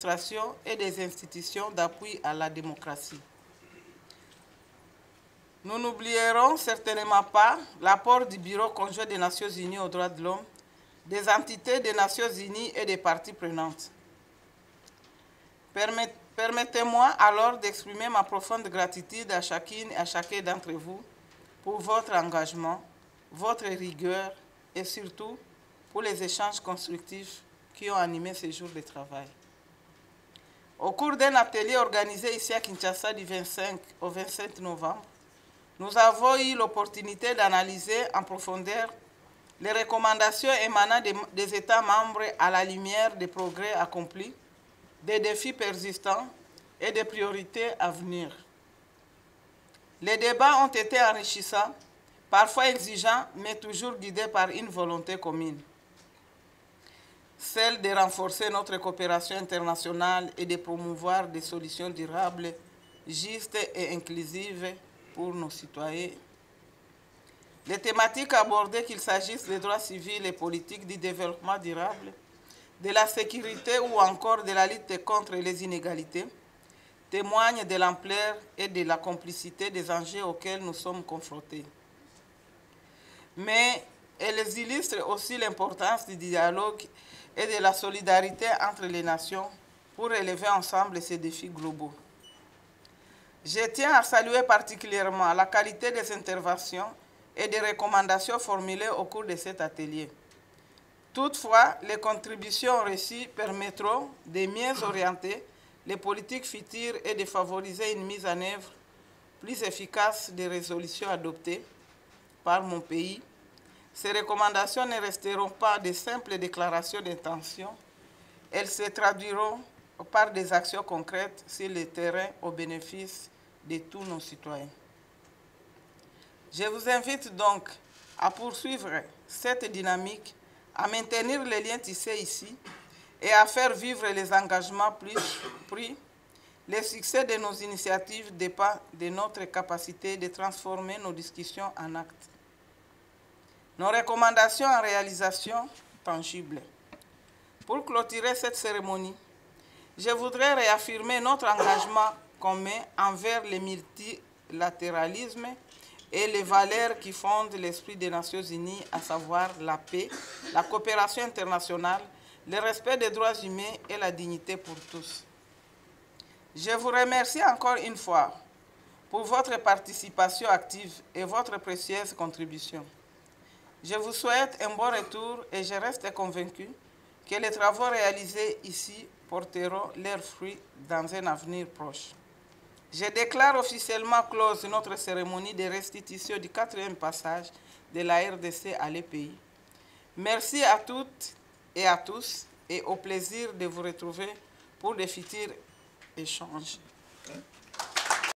l'administration et des institutions d'appui à la démocratie. Nous n'oublierons certainement pas l'apport du Bureau conjoint des Nations Unies aux droits de l'homme, des entités des Nations Unies et des parties prenantes. Permettez-moi alors d'exprimer ma profonde gratitude à chacune et à chacun d'entre vous pour votre engagement, votre rigueur et surtout pour les échanges constructifs qui ont animé ces jours de travail. Au cours d'un atelier organisé ici à Kinshasa du 25 au 27 novembre, nous avons eu l'opportunité d'analyser en profondeur les recommandations émanant des États membres à la lumière des progrès accomplis, des défis persistants et des priorités à venir. Les débats ont été enrichissants, parfois exigeants, mais toujours guidés par une volonté commune, celle de renforcer notre coopération internationale et de promouvoir des solutions durables, justes et inclusives pour nos citoyens. Les thématiques abordées, qu'il s'agisse des droits civils et politiques, du développement durable, de la sécurité ou encore de la lutte contre les inégalités, témoignent de l'ampleur et de la complicité des enjeux auxquels nous sommes confrontés. Mais elles illustrent aussi l'importance du dialogue et de la solidarité entre les nations pour relever ensemble ces défis globaux. Je tiens à saluer particulièrement la qualité des interventions et des recommandations formulées au cours de cet atelier. Toutefois, les contributions reçues permettront de mieux orienter les politiques futures et de favoriser une mise en œuvre plus efficace des résolutions adoptées par mon pays. Ces recommandations ne resteront pas de simples déclarations d'intention, elles se traduiront par des actions concrètes sur le terrain au bénéfice de tous nos citoyens. Je vous invite donc à poursuivre cette dynamique, à maintenir les liens tissés ici et à faire vivre les engagements pris. Le succès de nos initiatives dépend de notre capacité de transformer nos discussions en actes, nos recommandations en réalisations tangibles. Pour clôturer cette cérémonie, je voudrais réaffirmer notre engagement commun envers le multilatéralisme et les valeurs qui fondent l'esprit des Nations Unies, à savoir la paix, la coopération internationale, le respect des droits humains et la dignité pour tous. Je vous remercie encore une fois pour votre participation active et votre précieuse contribution. Je vous souhaite un bon retour et je reste convaincu que les travaux réalisés ici porteront leurs fruits dans un avenir proche. Je déclare officiellement close notre cérémonie de restitution du 4e passage de la RDC à l'EPI. Merci à toutes et à tous et au plaisir de vous retrouver pour de futurs échanges.